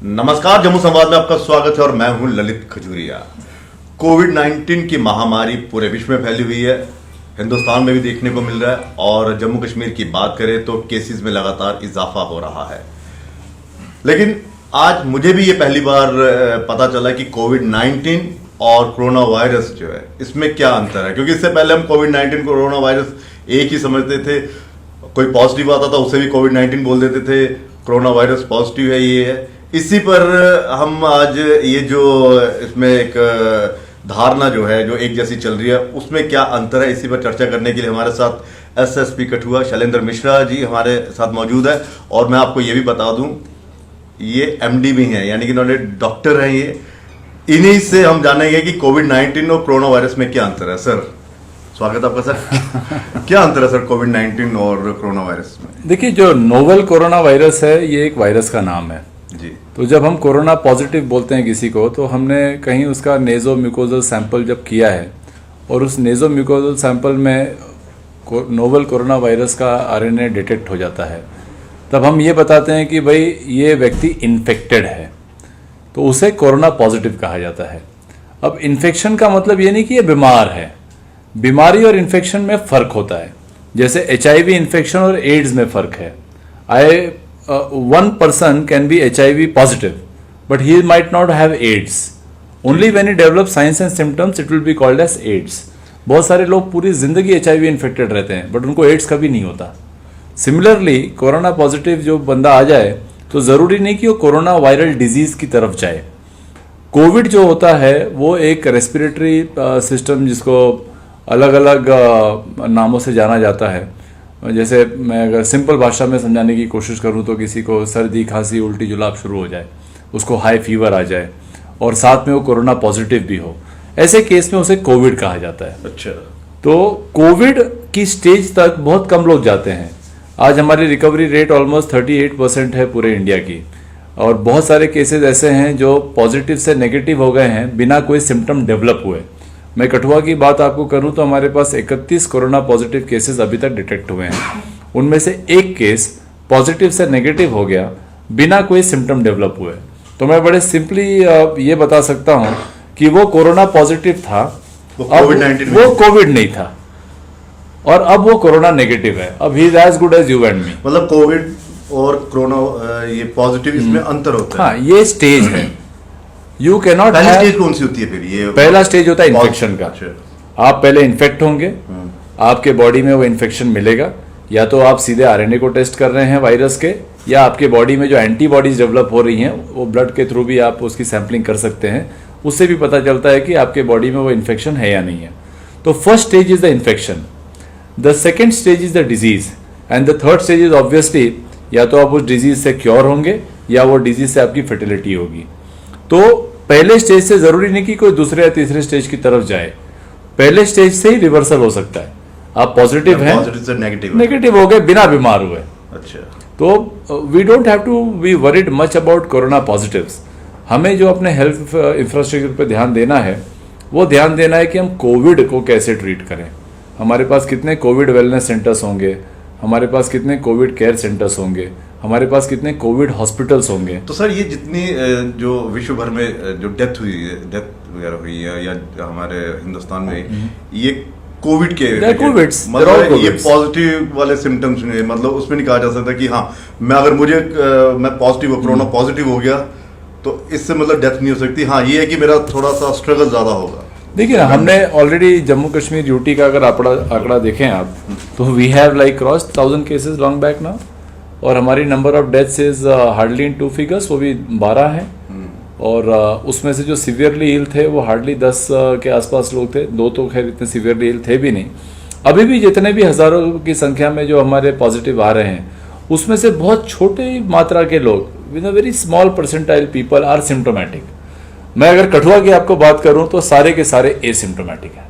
नमस्कार, जम्मू संवाद में आपका स्वागत है और मैं हूं ललित खजूरिया। कोविड-19 की महामारी पूरे विश्व में फैली हुई है, हिंदुस्तान में भी देखने को मिल रहा है और जम्मू कश्मीर की बात करें तो केसेस में लगातार इजाफा हो रहा है। लेकिन आज मुझे भी ये पहली बार पता चला कि कोविड-19 और कोरोना वायरस जो है इसमें क्या अंतर है, क्योंकि इससे पहले हम कोविड-19 कोरोना वायरस एक ही समझते थे। कोई पॉजिटिव आता था उसे भी कोविड-19 बोल देते थे, कोरोना वायरस पॉजिटिव है, ये है। इसी पर हम आज ये जो इसमें एक धारणा जो है जो एक जैसी चल रही है उसमें क्या अंतर है, इसी पर चर्चा करने के लिए हमारे साथ एसएसपी कठुआ शैलेंद्र मिश्रा जी हमारे साथ मौजूद है। और मैं आपको ये भी बता दूं, ये एमडी भी हैं, यानी कि इन्होंने डॉक्टर हैं। ये इन्हीं से हम जानेंगे कि कोविड-19 और कोरोना वायरस में क्या अंतर है। सर, स्वागत है आपका। सर, क्या अंतर है सर कोविड-19 और कोरोना वायरस में? देखिए, जो नोवेल कोरोना वायरस है ये एक वायरस का नाम है जी। तो जब हम कोरोना पॉजिटिव बोलते हैं किसी को, तो हमने कहीं उसका नेजो म्यूकोजल सैंपल जब किया है और उस नेजो म्यूकोजल सैंपल में नोवेल कोरोना वायरस का आरएनए डिटेक्ट हो जाता है, तब हम ये बताते हैं कि भाई ये व्यक्ति इन्फेक्टेड है, तो उसे कोरोना पॉजिटिव कहा जाता है। अब इन्फेक्शन का मतलब ये नहीं कि ये बीमार है, बीमारी और इन्फेक्शन में फ़र्क होता है। जैसे HIV इन्फेक्शन और एड्स में फ़र्क है। One person can be HIV positive, but he might not have AIDS. Only when he develops signs and symptoms, it will be called as AIDS. बहुत सारे लोग पूरी जिंदगी HIV इन्फेक्टेड रहते हैं, बट उनको एड्स कभी नहीं होता। सिमिलरली कोरोना पॉजिटिव जो बंदा आ जाए तो ज़रूरी नहीं कि वो कोरोना वायरल डिजीज़ की तरफ जाए। कोविड जो होता है वो एक रेस्पिरेटरी सिस्टम जिसको अलग अलग नामों से जाना जाता है। जैसे मैं अगर सिंपल भाषा में समझाने की कोशिश करूं तो किसी को सर्दी, खांसी, उल्टी, जुलाब शुरू हो जाए, उसको हाई फीवर आ जाए और साथ में वो कोरोना पॉजिटिव भी हो, ऐसे केस में उसे कोविड कहा जाता है। अच्छा। तो कोविड की स्टेज तक बहुत कम लोग जाते हैं। आज हमारी रिकवरी रेट ऑलमोस्ट 38% है पूरे इंडिया की, और बहुत सारे केसेस ऐसे हैं जो पॉजिटिव से नेगेटिव हो गए हैं बिना कोई सिम्टम डेवलप हुए। मैं कठुआ की बात आपको करूं तो हमारे पास 31 कोरोना पॉजिटिव केसेस अभी तक डिटेक्ट हुए हैं। उनमें से एक केस पॉजिटिव से नेगेटिव हो गया बिना कोई सिम्टम डेवलप हुए। तो मैं बड़े सिंपली ये बता सकता हूं कि वो कोरोना पॉजिटिव था, वो कोविड नहीं था, और अब वो कोरोना नेगेटिव है। अब he is as good as you and me. मतलब कोविड और कोरोना ये पॉजिटिव, इसमें अंतर होता है। हाँ, ये स्टेज है। You cannot. पहली स्टेज कौन सी होती है फिर? ये पहला स्टेज होता है इन्फेक्शन का। आप पहले इन्फेक्ट होंगे, आपके बॉडी में वो इन्फेक्शन मिलेगा, या तो आप सीधे आरएनए को टेस्ट कर रहे हैं वायरस के, या आपके बॉडी में जो एंटीबॉडीज डेवलप हो रही हैं वो ब्लड के थ्रू भी आप उसकी सैंपलिंग कर सकते हैं। उससे भी पता चलता है कि आपके बॉडी में वो इन्फेक्शन है या नहीं है। तो first stage is the infection, the second stage is the disease, and the third stage is obviously या तो आप उस डिजीज से क्योर होंगे या वो डिजीज से आपकी फर्टिलिटी होगी। तो पहले स्टेज से जरूरी नहीं कि कोई दूसरे या तीसरे स्टेज की तरफ जाए, पहले स्टेज से ही रिवर्सल हो सकता है। आप पॉजिटिव हैं, पॉजिटिव से नेगेटिव हो गए बिना बीमार हुए। अच्छा। तो we don't have to be worried much about corona positives. हमें जो अपने हेल्थ इंफ्रास्ट्रक्चर पर ध्यान देना है वो ध्यान देना है कि हम कोविड को कैसे ट्रीट करें। हमारे पास कितने कोविड वेलनेस सेंटर्स होंगे, हमारे पास कितने कोविड केयर सेंटर्स होंगे, हमारे पास कितने कोविड हॉस्पिटल्स होंगे। तो सर, ये जितनी जो विश्व भर में जो डेथ वगैरह हुई है या हमारे हिंदुस्तान में, ये कोविड के मतलब ये पॉजिटिव वाले सिम्टम्स में, मतलब उसमें नहीं कहा जा सकता कि हाँ मैं पॉजिटिव कोरोना पॉजिटिव हो गया तो इससे मतलब डेथ नहीं हो सकती। हाँ, ये है कि मेरा थोड़ा सा स्ट्रगल ज्यादा होगा। देखिए ना, हमने ऑलरेडी जम्मू कश्मीर यूटी का अगर आंकड़ा देखें आप, तो we have like cross 1000 cases long back now, और हमारी number of deaths is hardly in 2 figures, वो भी 12 हैं। और उसमें से जो सीवियरली इल थे वो हार्डली 10 के आसपास लोग थे। 2 तो खैर इतने सीवियरली इल थे भी नहीं। अभी भी जितने भी हजारों की संख्या में जो हमारे पॉजिटिव आ रहे हैं, उसमें से बहुत छोटे मात्रा के लोग, with a very small percentile people are symptomatic. मैं अगर कठुआ की आपको बात करूं तो सारे के सारे एसिम्टोमेटिक हैं।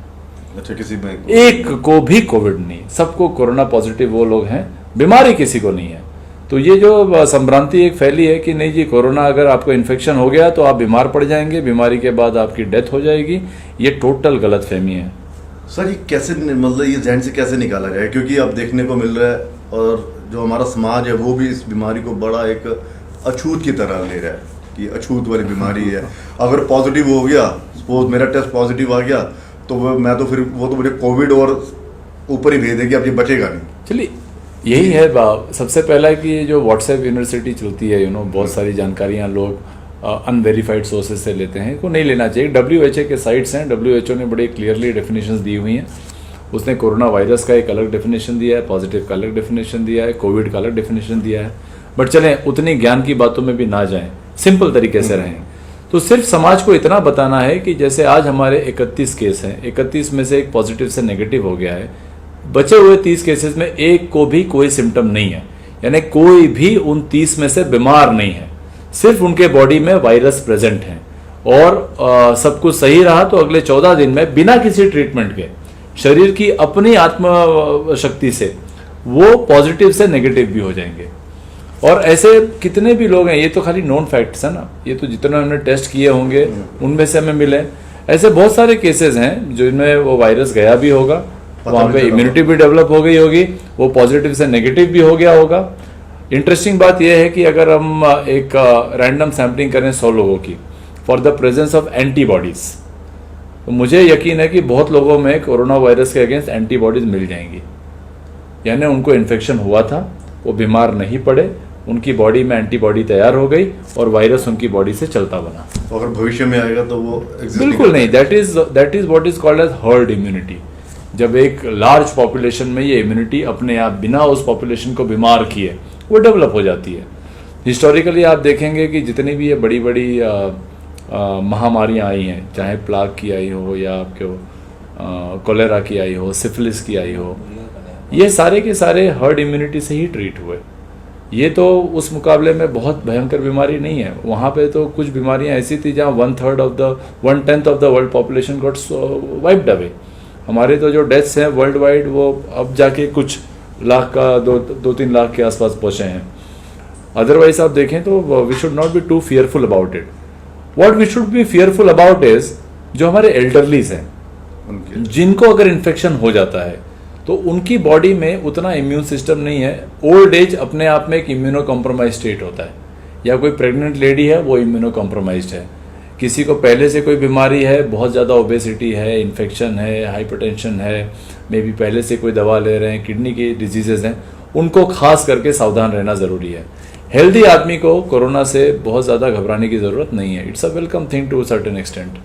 अच्छा, किसी में एक को भी कोविड नहीं, सबको कोरोना पॉजिटिव वो लोग हैं, बीमारी किसी को नहीं है। तो ये जो संभ्रांति एक फैली है कि नहीं जी कोरोना अगर आपको इन्फेक्शन हो गया तो आप बीमार पड़ जाएंगे, बीमारी के बाद आपकी डेथ हो जाएगी, ये टोटल गलतफहमी है। सर, ये कैसे, मतलब ये जहन से कैसे निकाला जाए? क्योंकि अब देखने को मिल रहा है और जो हमारा समाज है वो भी इस बीमारी को बड़ा एक अछूत की तरह ले रहा है कि अछूत वाली बीमारी है, अगर पॉजिटिव हो गया, सपोज मेरा टेस्ट पॉजिटिव आ गया तो मैं तो फिर वो तो मुझे कोविड और ऊपर ही भेज देगी, अब ये बचेगा नहीं। चलिए यही है सबसे पहला कि जो व्हाट्सएप यूनिवर्सिटी चलती है बहुत सारी जानकारियां लोग अनवेरीफाइड सोर्सेज से लेते हैं, को नहीं लेना चाहिए। WHO के साइट्स हैं, WHO ने बड़े क्लियरली डेफिनेशंस दी हुई हैं। उसने कोरोना वायरस का एक अलग डेफिनेशन दिया है, पॉजिटिव का अलग डेफिनेशन दिया है, कोविड का अलग डेफिनेशन दिया है। बट चलें उतनी ज्ञान की बातों में भी ना जाएं, सिंपल तरीके से रहें। तो सिर्फ समाज को इतना बताना है कि जैसे आज हमारे 31 केस हैं, 31 में से एक पॉजिटिव से नेगेटिव हो गया है, बचे हुए 30 केसेस में एक को भी कोई सिम्टम नहीं है, यानी कोई भी उन 30 में से बीमार नहीं है, सिर्फ उनके बॉडी में वायरस प्रेजेंट है और सब कुछ सही रहा तो अगले 14 दिन में बिना किसी ट्रीटमेंट के शरीर की अपनी आत्म शक्ति से वो पॉजिटिव से नेगेटिव भी हो जाएंगे। और ऐसे कितने भी लोग हैं, ये तो खाली नोन फैक्ट्स है ना, ये तो जितने हमने टेस्ट किए होंगे उनमें से हमें मिले, ऐसे बहुत सारे केसेस हैं जिनमें वो वायरस गया भी होगा, वहां पे इम्यूनिटी भी डेवलप हो गई होगी, वो पॉजिटिव से नेगेटिव भी हो गया होगा। इंटरेस्टिंग बात यह है कि अगर हम एक रैंडम सैम्पलिंग करें 100 लोगों की for the presence of antibodies, तो मुझे यकीन है कि बहुत लोगों में कोरोना वायरस के अगेंस्ट एंटीबॉडीज मिल जाएंगी, यानी उनको इन्फेक्शन हुआ था, वो बीमार नहीं पड़े, उनकी बॉडी में एंटीबॉडी तैयार हो गई और वायरस उनकी बॉडी से चलता बना। अगर भविष्य में आएगा तो वो बिल्कुल नहीं, that is what is called as herd immunity. जब एक लार्ज पॉपुलेशन में ये इम्यूनिटी अपने आप बिना उस पॉपुलेशन को बीमार किए वो डेवलप हो जाती है। हिस्टोरिकली आप देखेंगे कि जितनी भी ये बड़ी बड़ी महामारियां आई हैं, चाहे प्लाग की आई हो या आपके कोलेरा की आई हो, सिफिलिस की आई हो, ये सारे के सारे हर्ड इम्यूनिटी से ही ट्रीट हुए। ये तो उस मुकाबले में बहुत भयंकर बीमारी नहीं है। वहाँ पे तो कुछ बीमारियां ऐसी थी जहाँ 1/10 of the world population got wiped away. हमारे तो जो डेथ्स हैं वर्ल्ड वाइड वो अब जाके कुछ लाख का 2-3 लाख के आसपास पहुंचे हैं। अदरवाइज आप देखें तो we should not be too fearful about it. What we should be fearful about is जो हमारे एल्डरलीज हैं, जिनको अगर इन्फेक्शन हो जाता है तो उनकी बॉडी में उतना इम्यून सिस्टम नहीं है। ओल्ड एज अपने आप में एक इम्यूनो कॉम्प्रोमाइज स्टेट होता है, या कोई प्रेग्नेंट लेडी है वो इम्यूनो कॉम्प्रोमाइज्ड है, किसी को पहले से कोई बीमारी है, बहुत ज़्यादा ओबेसिटी है, इन्फेक्शन है, हाइपरटेंशन है, मे बी पहले से कोई दवा ले रहे हैं, किडनी की डिजीजेज हैं, उनको खास करके सावधान रहना ज़रूरी है। हेल्दी आदमी को कोरोना से बहुत ज़्यादा घबराने की ज़रूरत नहीं है। It's a welcome thing to a certain extent.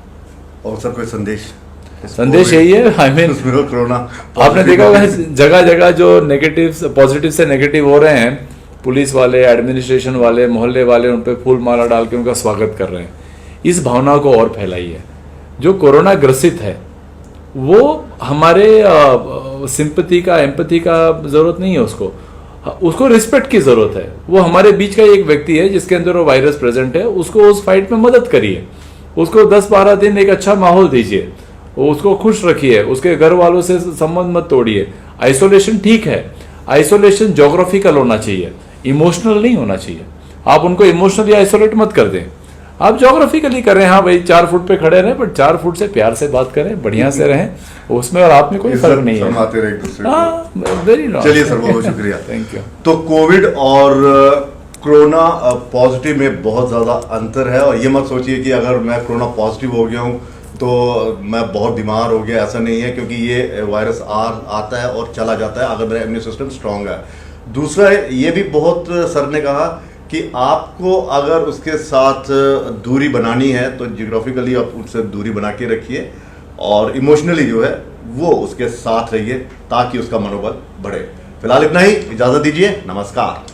और सर कोई संदेश यही है, आई मीन कोरोना आपने देखा होगा जगह जगह जो नेगेटिव पॉजिटिव से नेगेटिव हो रहे हैं, पुलिस वाले, एडमिनिस्ट्रेशन वाले, मोहल्ले वाले उन पर फूल माला डाल के उनका स्वागत कर रहे हैं। इस भावना को और फैलाइए। जो कोरोना ग्रसित है वो हमारे सिंपैथी का, एम्पैथी का जरूरत नहीं है, उसको रिस्पेक्ट की जरूरत है। वो हमारे बीच का एक व्यक्ति है जिसके अंदर वो वायरस प्रेजेंट है, उसको उस फाइट में मदद करिए, उसको 10-12 दिन एक अच्छा माहौल दीजिए, उसको खुश रखिए, उसके घर वालों से संबंध मत तोड़िए। आइसोलेशन ठीक है, आइसोलेशन ज्योग्राफिकल होना चाहिए, इमोशनल नहीं होना चाहिए। आप उनको इमोशनली आइसोलेट मत कर दें, आप ज्योग्राफिकली करें। हाँ भाई 4 फुट पे खड़े रहें, बट 4 फुट से प्यार से बात करें, बढ़िया से रहें, उसमें और आप में कोई फर्क नहीं है। Very nice. चलिए सर, बहुत शुक्रिया, थैंक यू। तो कोविड और कोरोना पॉजिटिव में बहुत ज़्यादा अंतर है, और ये मत सोचिए कि अगर मैं कोरोना पॉजिटिव हो गया हूँ तो मैं बहुत बीमार हो गया, ऐसा नहीं है, क्योंकि ये वायरस आता है और चला जाता है अगर मेरा इम्यून सिस्टम स्ट्रांग है। दूसरा ये भी बहुत सर ने कहा कि आपको अगर उसके साथ दूरी बनानी है तो जियोग्राफिकली आप उससे दूरी बना के रखिए, और इमोशनली जो है वो उसके साथ रहिए ताकि उसका मनोबल बढ़े। फिलहाल इतना ही, इजाज़त दीजिए, नमस्कार।